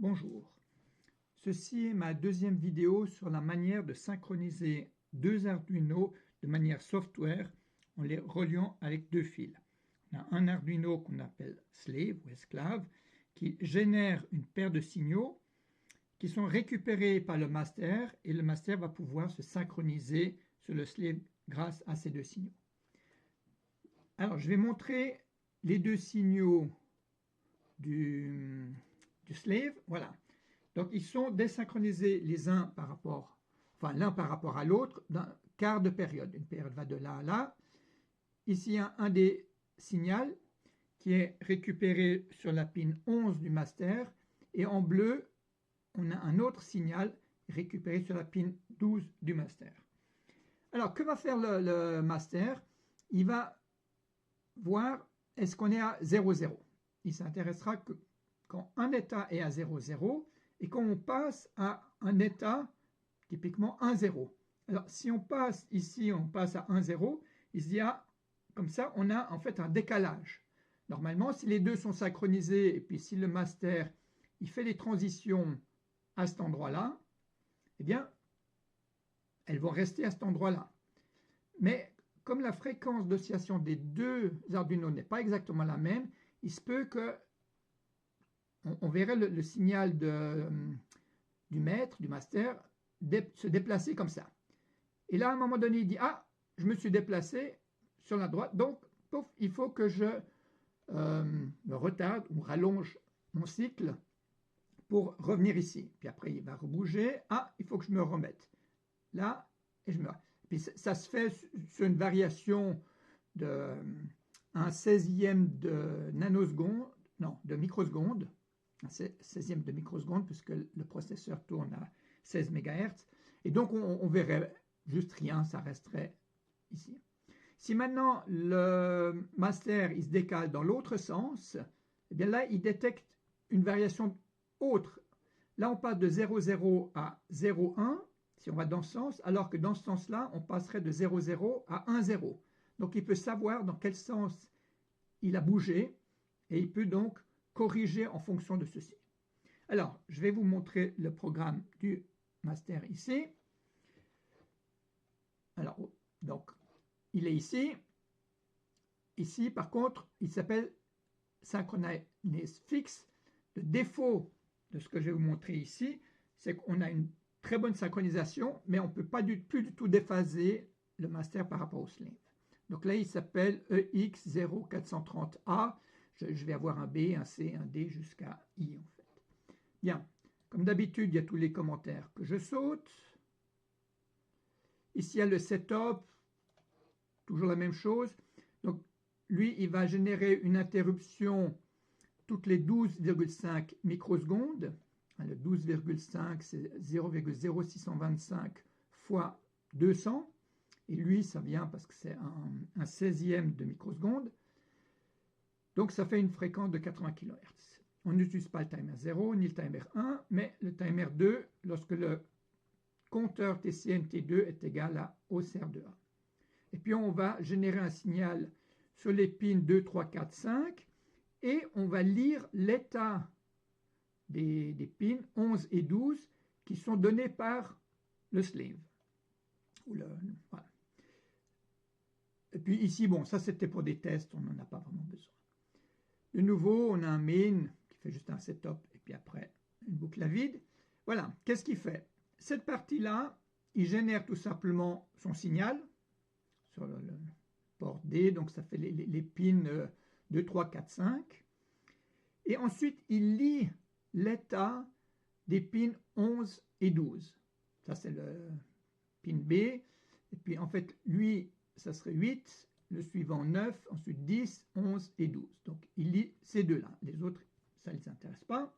Bonjour, ceci est ma deuxième vidéo sur la manière de synchroniser deux Arduino de manière software en les reliant avec deux fils. On a un Arduino qu'on appelle slave ou esclave qui génère une paire de signaux qui sont récupérés par le master et le master va pouvoir se synchroniser sur le slave grâce à ces deux signaux. Alors je vais montrer les deux signaux du slave, voilà. Donc ils sont désynchronisés les uns par rapport, l'un par rapport à l'autre d'un quart de période. Une période va de là à là. Ici, un des signaux qui est récupéré sur la pin 11 du master et en bleu, on a un autre signal récupéré sur la pin 12 du master. Alors, que va faire le master? Il va voir est-ce qu'on est à 0, 0. Il s'intéressera que quand un état est à 0, 0 et quand on passe à un état typiquement 1, 0. Alors, si on passe ici, on passe à 1, 0, il se dit, ah, comme ça, on a en fait un décalage. Normalement, si les deux sont synchronisés et puis si le master, il fait les transitions à cet endroit-là, eh bien, elles vont rester à cet endroit-là. Mais comme la fréquence d'oscillation des deux Arduino n'est pas exactement la même, il se peut que on verrait le signal du maître, du master, se déplacer comme ça. Et là, à un moment donné, il dit, ah, je me suis déplacé sur la droite, donc, pouf, il faut que je me retarde ou rallonge mon cycle pour revenir ici. Puis après, il va rebouger. Ah, il faut que je me remette. Là, et je me... Puis ça se fait sur une variation de 1/16e de nanoseconde, non, de microseconde, 1/16e de microseconde, puisque le processeur tourne à 16 MHz. Et donc, on verrait juste rien, ça resterait ici. Si maintenant le master il se décale dans l'autre sens, eh bien là, il détecte une variation autre. Là, on passe de 0, 0 à 0, 1, si on va dans ce sens, alors que dans ce sens-là, on passerait de 0, 0 à 1, 0. Donc, il peut savoir dans quel sens il a bougé et il peut donc corriger en fonction de ceci. Alors, je vais vous montrer le programme du master ici. Alors, donc, il est ici. Ici, par contre, il s'appelle Synchronize Fix. Le défaut de ce que je vais vous montrer ici, c'est qu'on a une très bonne synchronisation, mais on ne peut pas plus du tout déphaser le master par rapport au slave. Donc là, il s'appelle EX0430A. Je vais avoir un B, un C, un D jusqu'à I, en fait. Bien, comme d'habitude, il y a tous les commentaires que je saute. Ici, il y a le setup, toujours la même chose. Donc, lui, il va générer une interruption toutes les 12,5 microsecondes. Le 12,5, c'est 0,0625 fois 200. Et lui, ça vient parce que c'est un 16e de microseconde. Donc, ça fait une fréquence de 80 kHz. On n'utilise pas le timer 0 ni le timer 1, mais le timer 2 lorsque le compteur TCN-T2 est égal à OCR2A. Et puis, on va générer un signal sur les pins 2, 3, 4, 5 et on va lire l'état des pins 11 et 12 qui sont donnés par le slave. Voilà. Et puis ici, bon, ça c'était pour des tests, on n'en a pas vraiment besoin. De nouveau, on a un main qui fait juste un setup et puis après une boucle à vide. Voilà, qu'est-ce qu'il fait? Cette partie-là, il génère tout simplement son signal sur le port D, donc ça fait les pins 2, 3, 4, 5. Et ensuite, il lit l'état des pins 11 et 12. Ça, c'est le pin B. Et puis, en fait, lui, ça serait 8, le suivant 9, ensuite 10, 11 et 12. Donc, il lit ces deux-là. Les autres, ça ne les intéresse pas.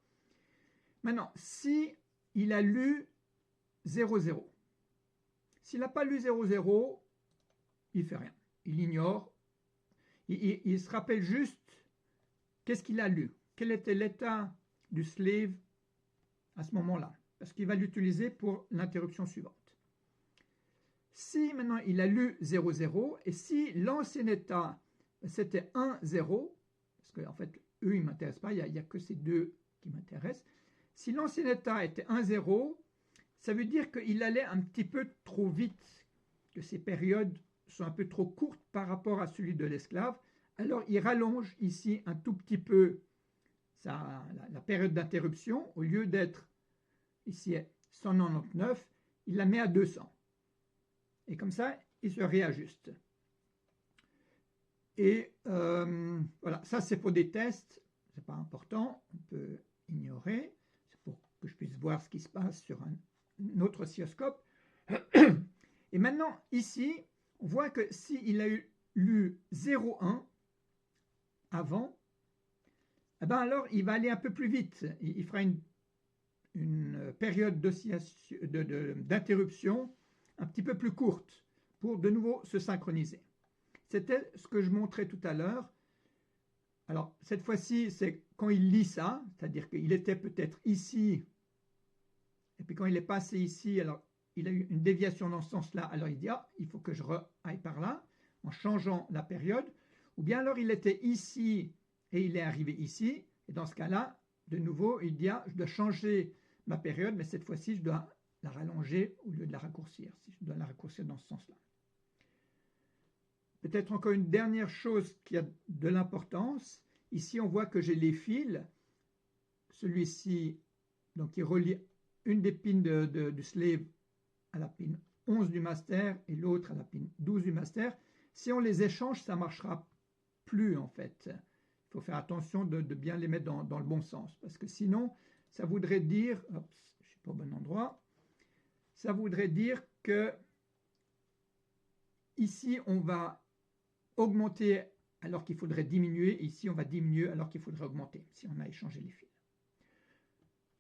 Maintenant, si il a lu 0, 0, s'il n'a pas lu 0, 0, il ne fait rien. Il ignore. Il se rappelle juste qu'est-ce qu'il a lu. Quel était l'état du slave à ce moment-là, parce qu'il va l'utiliser pour l'interruption suivante. Si maintenant il a lu 0, 0, et si l'ancien état c'était 1, 0, parce qu'en fait eux ils ne m'intéressent pas, il n'y a que ces deux qui m'intéressent, Si l'ancien état était 1, 0, ça veut dire qu'il allait un petit peu trop vite, que ces périodes sont un peu trop courtes par rapport à celui de l'esclave. Alors il rallonge ici un tout petit peu la période d'interruption. Au lieu d'être ici 199, il la met à 200. Et comme ça, il se réajuste. Et voilà, ça c'est pour des tests, c'est pas important, on peut ignorer, c'est pour que je puisse voir ce qui se passe sur un autre oscilloscope. Et maintenant, ici, on voit que s'il a eu lu 0,1 avant, eh ben alors il va aller un peu plus vite, il fera une période d'interruption un petit peu plus courte pour de nouveau se synchroniser. C'était ce que je montrais tout à l'heure. Alors, cette fois-ci, c'est quand il lit ça, c'est-à-dire qu'il était peut-être ici, et puis quand il est passé ici, alors il a eu une déviation dans ce sens-là, alors il dit, ah, il faut que je aille par là, en changeant la période, ou bien alors il était ici, et il est arrivé ici, et dans ce cas-là, de nouveau, il dit, ah, je dois changer ma période, mais cette fois-ci, je dois la rallonger au lieu de la raccourcir, si je dois la raccourcir dans ce sens-là. Peut-être encore une dernière chose qui a de l'importance. Ici, on voit que j'ai les fils. Celui-ci, donc il relie une des pins du slave à la pin 11 du master et l'autre à la pin 12 du master. Si on les échange, ça ne marchera plus en fait. Il faut faire attention de bien les mettre dans le bon sens. Parce que sinon, ça voudrait dire... Hop, je ne suis pas au bon endroit. Ça voudrait dire que ici, on va augmenter alors qu'il faudrait diminuer. Ici, on va diminuer alors qu'il faudrait augmenter, si on a échangé les fils.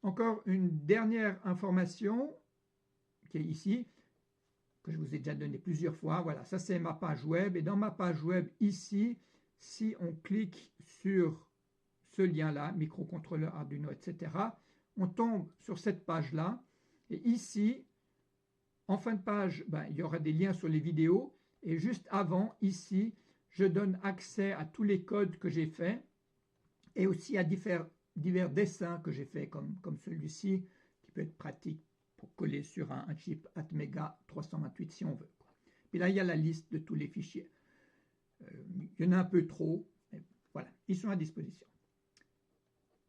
Encore une dernière information qui est ici, que je vous ai déjà donné plusieurs fois. Voilà, ça c'est ma page web. Et dans ma page web, ici, si on clique sur ce lien-là, microcontrôleur Arduino, etc., on tombe sur cette page-là. Et ici, en fin de page, il y aura des liens sur les vidéos. Et juste avant, ici, je donne accès à tous les codes que j'ai faits et aussi à divers dessins que j'ai faits, comme celui-ci, qui peut être pratique pour coller sur un chip Atmega 328 si on veut. Puis là, il y a la liste de tous les fichiers. Il y en a un peu trop, mais voilà, ils sont à disposition.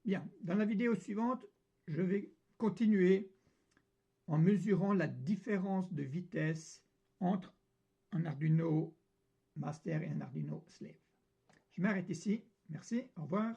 Bien, dans la vidéo suivante, je vais continuer en mesurant la différence de vitesse entre un Arduino Master et un Arduino Slave. Je m'arrête ici. Merci, au revoir.